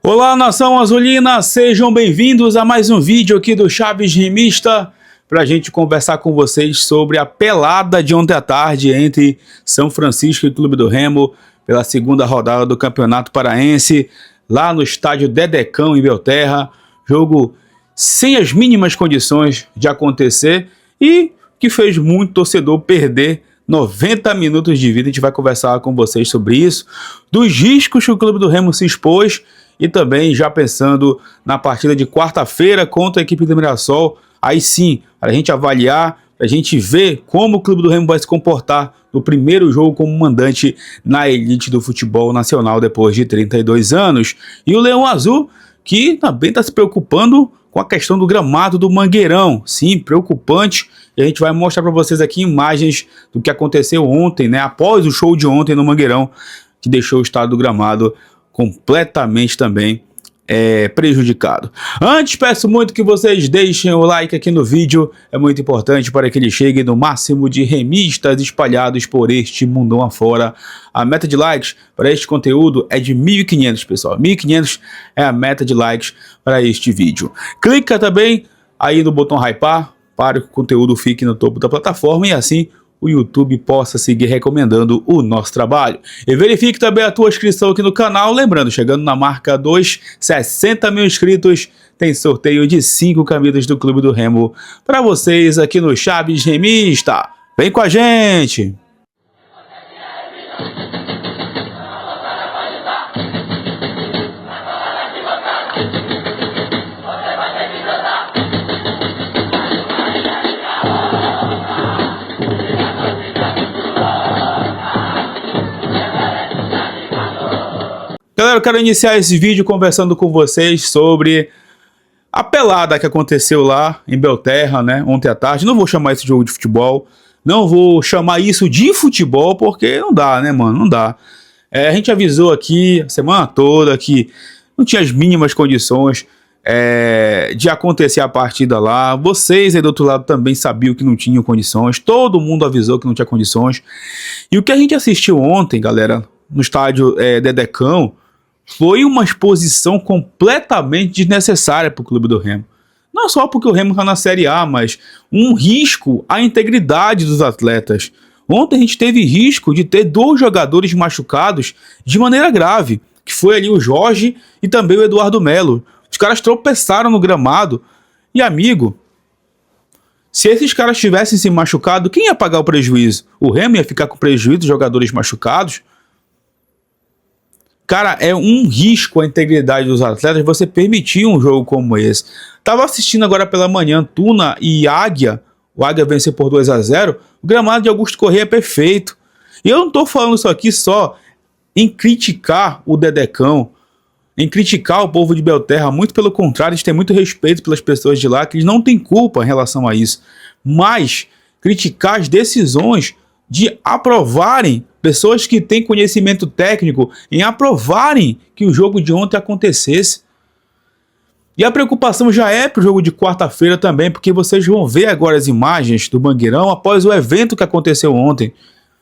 Olá, nação azulina, sejam bem-vindos a mais um vídeo aqui do Chaves Remista para a gente conversar com vocês sobre a pelada de ontem à tarde entre São Francisco e Clube do Remo pela segunda rodada do Campeonato Paraense, lá no estádio Dedecão, em Belterra. Jogo sem as mínimas condições de acontecer e que fez muito torcedor perder 90 minutos de vida. A gente vai conversar com vocês sobre isso, dos riscos que o Clube do Remo se expôs e também já pensando na partida de quarta-feira contra a equipe do Mirassol. Aí sim, para a gente avaliar, para a gente ver como o Clube do Remo vai se comportar no primeiro jogo como mandante na elite do futebol nacional depois de 32 anos. E o Leão Azul, que também está se preocupando com a questão do gramado do Mangueirão. Sim, preocupante. E a gente vai mostrar para vocês aqui imagens do que aconteceu ontem, né? Após o show de ontem no Mangueirão, que deixou o estado do gramado completamente também prejudicado. Antes, peço muito que vocês deixem o like aqui no vídeo, é muito importante para que ele chegue no máximo de remistas espalhados por este mundão afora. A meta de likes para este conteúdo é de 1.500, pessoal. 1.500 é a meta de likes para este vídeo. Clica também aí no botão hypar para que o conteúdo fique no topo da plataforma e assim o YouTube possa seguir recomendando o nosso trabalho. E verifique também a tua inscrição aqui no canal. Lembrando, chegando na marca dos 60 mil inscritos, tem sorteio de 5 camisas do Clube do Remo para vocês aqui no Chaves Remista. Vem com a gente! Galera, eu quero iniciar esse vídeo conversando com vocês sobre a pelada que aconteceu lá em Belterra, né, ontem à tarde. Não vou chamar esse jogo de futebol, não vou chamar isso de futebol, porque não dá, né, mano, não dá. A gente avisou aqui a semana toda que não tinha as mínimas condições de acontecer a partida lá. Vocês aí do outro lado também sabiam que não tinham condições, todo mundo avisou que não tinha condições. E o que a gente assistiu ontem, galera, no estádio Dedecão, foi uma exposição completamente desnecessária para o Clube do Remo. Não só porque o Remo está na Série A, mas um risco à integridade dos atletas. Ontem a gente teve risco de ter 2 jogadores machucados de maneira grave, que foi ali o Jorge e também o Eduardo Melo. Os caras tropeçaram no gramado e, amigo, se esses caras tivessem se machucado, quem ia pagar o prejuízo? O Remo ia ficar com prejuízo de jogadores machucados? Cara, é um risco à integridade dos atletas você permitir um jogo como esse. Tava assistindo agora pela manhã Tuna e Águia. O Águia venceu por 2-0. O gramado de Augusto Corrêa é perfeito. E eu não tô falando isso aqui só em criticar o Dedecão, em criticar o povo de Belterra. Muito pelo contrário, eles têm muito respeito pelas pessoas de lá, que eles não têm culpa em relação a isso. Mas criticar as decisões de aprovarem, pessoas que têm conhecimento técnico, em aprovarem que o jogo de ontem acontecesse. E a preocupação já é para o jogo de quarta-feira também, porque vocês vão ver agora as imagens do Mangueirão após o evento que aconteceu ontem.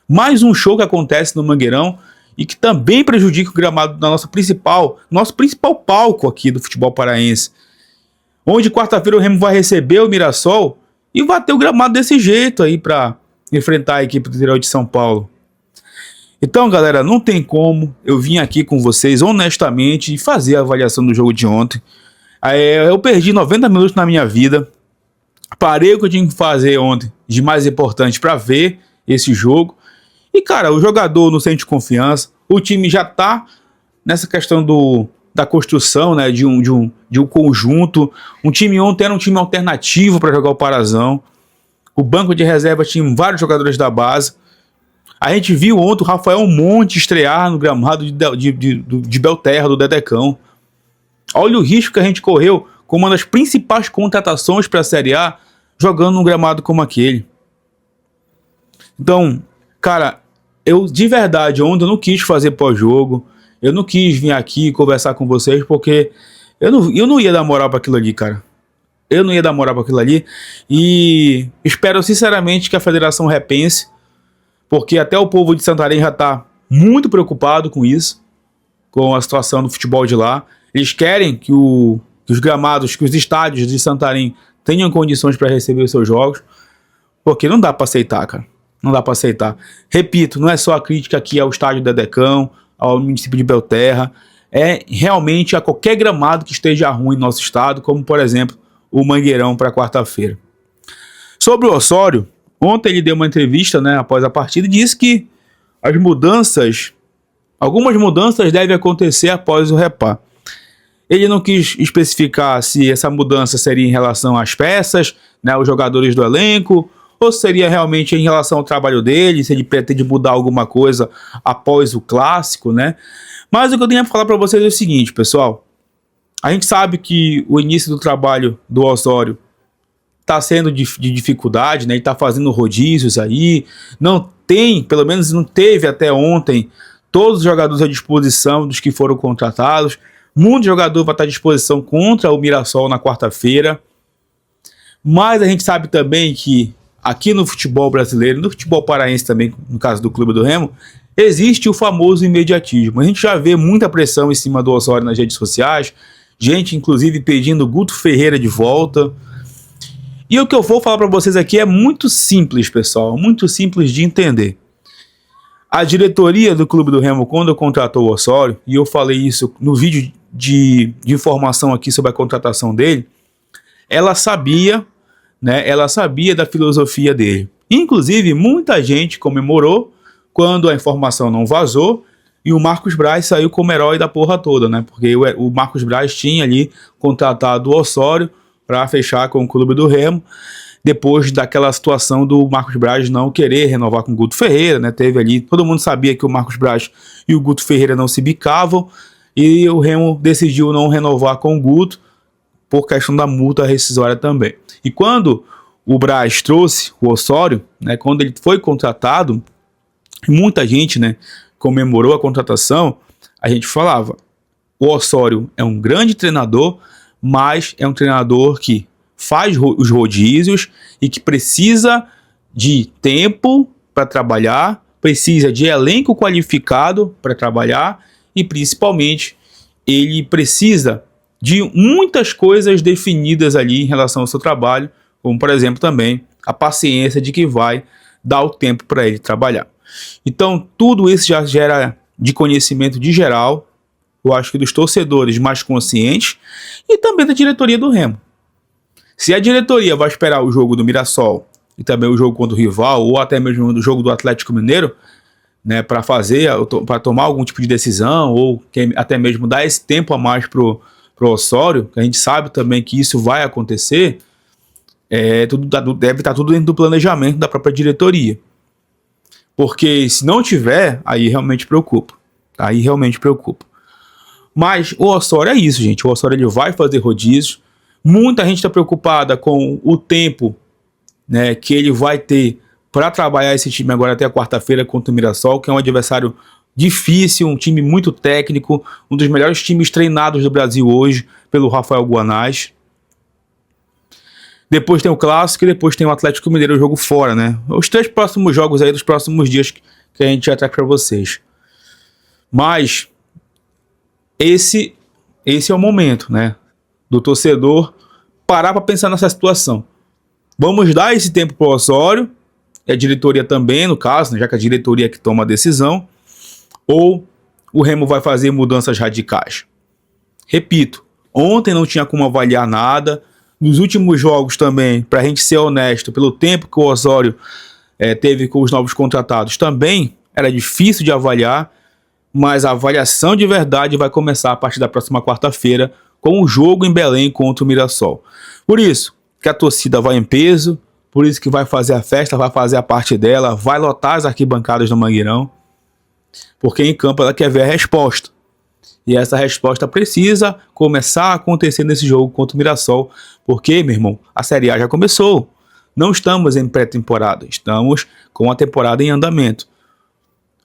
Mais um show que acontece no Mangueirão e que também prejudica o gramado da nosso principal palco aqui do futebol paraense. Onde quarta-feira o Remo vai receber o Mirassol e vai ter o gramado desse jeito aí para enfrentar a equipe do interior de São Paulo. Então, galera, não tem como eu vim aqui com vocês honestamente e fazer a avaliação do jogo de ontem. Eu perdi 90 minutos na minha vida, parei o que eu tinha que fazer ontem de mais importante para ver esse jogo. E, cara, o jogador não sente confiança, o time já tá nessa questão da construção, né, de um conjunto. Um time ontem era um time alternativo para jogar o Parazão. O banco de reserva tinha vários jogadores da base. A gente viu ontem o Rafael Monte estrear no gramado de Belterra, do Dedecão. Olha o risco que a gente correu com uma das principais contratações para a Série A, jogando num gramado como aquele. Então, cara, eu de verdade ontem eu não quis fazer pós-jogo. Eu não quis vir aqui conversar com vocês porque eu não ia dar moral para aquilo ali, cara. Eu não ia dar moral para aquilo ali. E espero sinceramente que a federação repense, porque até o povo de Santarém já está muito preocupado com isso, com a situação do futebol de lá. Eles querem que os gramados, que os estádios de Santarém tenham condições para receber os seus jogos, porque não dá para aceitar, cara. Não dá para aceitar. Repito, não é só a crítica aqui ao estádio Dedecão, ao município de Belterra, é realmente a qualquer gramado que esteja ruim no nosso estado, como por exemplo o Mangueirão para quarta-feira. Sobre o Osório, ontem ele deu uma entrevista, né, após a partida, e disse que algumas mudanças devem acontecer após o repar. Ele não quis especificar se essa mudança seria em relação às peças, né, os jogadores do elenco, ou seria realmente em relação ao trabalho dele, se ele pretende mudar alguma coisa após o clássico, né? Mas o que eu tenho a falar para vocês é o seguinte, pessoal. A gente sabe que o início do trabalho do Osório está sendo de dificuldade, né? Ele está fazendo rodízios aí, não tem, pelo menos não teve até ontem, todos os jogadores à disposição dos que foram contratados. Muito jogador vai estar à disposição contra o Mirassol na quarta-feira. Mas a gente sabe também que aqui no futebol brasileiro, no futebol paraense também, no caso do Clube do Remo, existe o famoso imediatismo. A gente já vê muita pressão em cima do Osório nas redes sociais, gente inclusive pedindo Guto Ferreira de volta. E o que eu vou falar para vocês aqui é muito simples, pessoal, muito simples de entender. A diretoria do Clube do Remo, quando contratou o Osório, e eu falei isso no vídeo de informação aqui sobre a contratação dele, ela sabia, né, ela sabia da filosofia dele. Inclusive, muita gente comemorou quando a informação não vazou e o Marcos Braz saiu como herói da porra toda, né? Porque o Marcos Braz tinha ali contratado o Osório para fechar com o Clube do Remo, depois daquela situação do Marcos Braz não querer renovar com o Guto Ferreira, né? Teve ali, todo mundo sabia que o Marcos Braz e o Guto Ferreira não se bicavam, e o Remo decidiu não renovar com o Guto por questão da multa rescisória também. E quando o Braz trouxe o Osório, né, quando ele foi contratado, muita gente, né, comemorou a contratação. A gente falava, o Osório é um grande treinador, mas é um treinador que faz os rodízios e que precisa de tempo para trabalhar, precisa de elenco qualificado para trabalhar e principalmente ele precisa de muitas coisas definidas ali em relação ao seu trabalho, como por exemplo também a paciência de que vai dar o tempo para ele trabalhar. Então tudo isso já gera de conhecimento de geral, eu acho que dos torcedores mais conscientes e também da diretoria do Remo. Se a diretoria vai esperar o jogo do Mirassol e também o jogo contra o rival, ou até mesmo o jogo do Atlético Mineiro, né, para tomar algum tipo de decisão, ou até mesmo dar esse tempo a mais pro Osório, que a gente sabe também que isso vai acontecer, deve estar tudo dentro do planejamento da própria diretoria. Porque se não tiver, aí realmente preocupa. Aí realmente preocupa. Mas o Osório é isso, gente. O Osório ele vai fazer rodízios. Muita gente está preocupada com o tempo, né, que ele vai ter para trabalhar esse time agora até a quarta-feira contra o Mirassol, que é um adversário difícil, um time muito técnico, um dos melhores times treinados do Brasil hoje pelo Rafael Guanais. Depois tem o Clássico e depois tem o Atlético Mineiro, o jogo fora, né? Os 3 próximos jogos aí dos próximos dias que a gente já traz para vocês. Mas esse é o momento, né, do torcedor parar para pensar nessa situação. Vamos dar esse tempo para o Osório, e a diretoria também, no caso, né, já que a diretoria é que toma a decisão, ou o Remo vai fazer mudanças radicais. Repito, ontem não tinha como avaliar nada. Nos últimos jogos também, para a gente ser honesto, pelo tempo que o Osório teve com os novos contratados, também era difícil de avaliar, mas a avaliação de verdade vai começar a partir da próxima quarta-feira com o jogo em Belém contra o Mirassol. Por isso que a torcida vai em peso, por isso que vai fazer a festa, vai fazer a parte dela, vai lotar as arquibancadas do Mangueirão, porque em campo ela quer ver a resposta. E essa resposta precisa começar a acontecer nesse jogo contra o Mirassol, porque, meu irmão, a Série A já começou. Não estamos em pré-temporada, estamos com a temporada em andamento.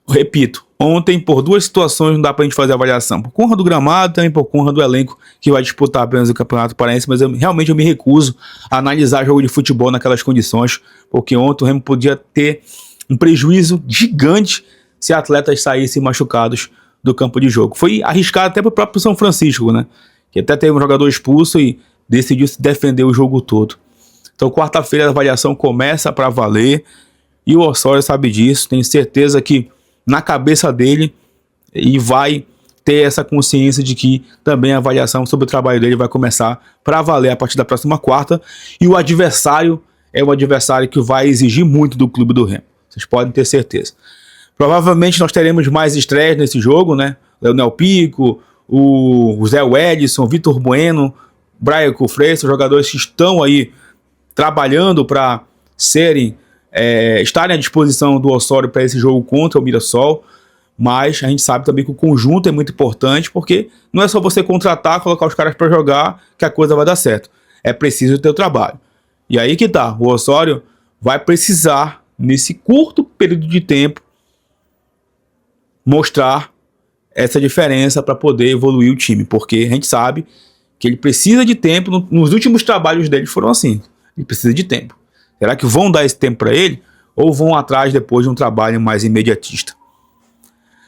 Repito, ontem por 2 situações não dá pra gente fazer avaliação. Por conta do gramado, também por conta do elenco que vai disputar apenas o Campeonato Paraense, mas realmente eu me recuso a analisar jogo de futebol naquelas condições, porque ontem o Remo podia ter um prejuízo gigante se atletas saíssem machucados do campo de jogo. Foi arriscado até para o próprio São Francisco, né? Que até teve um jogador expulso e decidiu se defender o jogo todo. Então, quarta-feira a avaliação começa para valer e o Osório sabe disso. Tenho certeza que na cabeça dele e vai ter essa consciência de que também a avaliação sobre o trabalho dele vai começar para valer a partir da próxima quarta. E o adversário é um adversário que vai exigir muito do Clube do Remo. Vocês podem ter certeza. Provavelmente nós teremos mais estreias nesse jogo, né? Leonel Pico, o Zé Edson, Vitor Bueno, Brian Freitas, jogadores que estão aí trabalhando para estarem à disposição do Osório para esse jogo contra o Mirassol. Mas a gente sabe também que o conjunto é muito importante, porque não é só você contratar, colocar os caras para jogar que a coisa vai dar certo. É preciso ter o trabalho. E aí que tá, o Osório vai precisar, nesse curto período de tempo, mostrar essa diferença para poder evoluir o time, porque a gente sabe que ele precisa de tempo. Nos últimos trabalhos dele foram assim, ele precisa de tempo. Será que vão dar esse tempo para ele ou vão atrás depois de um trabalho mais imediatista?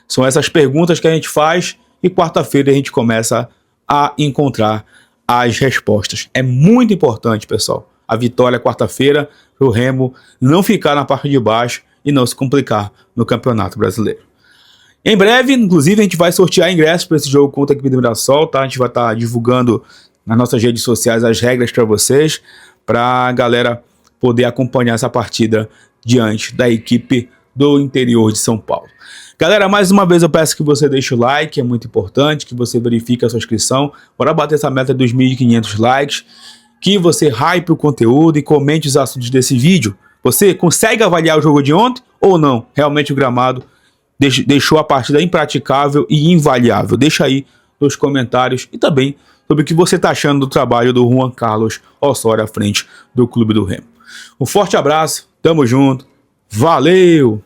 São essas perguntas que a gente faz e quarta-feira a gente começa a encontrar as respostas. É muito importante, pessoal, a vitória quarta-feira para o Remo não ficar na parte de baixo e não se complicar no Campeonato Brasileiro. Em breve, inclusive, a gente vai sortear ingressos para esse jogo contra a equipe do Mirassol, tá? A gente vai estar divulgando nas nossas redes sociais as regras para vocês, para a galera poder acompanhar essa partida diante da equipe do interior de São Paulo. Galera, mais uma vez eu peço que você deixe o like, é muito importante, que você verifique a sua inscrição, bora bater essa meta de 2.500 likes, que você hype o conteúdo e comente os assuntos desse vídeo. Você consegue avaliar o jogo de ontem ou não? Realmente o gramado deixou a partida impraticável e invaliável. Deixa aí nos comentários e também sobre o que você está achando do trabalho do Juan Carlos Osório à frente do Clube do Remo. Um forte abraço, tamo junto, valeu!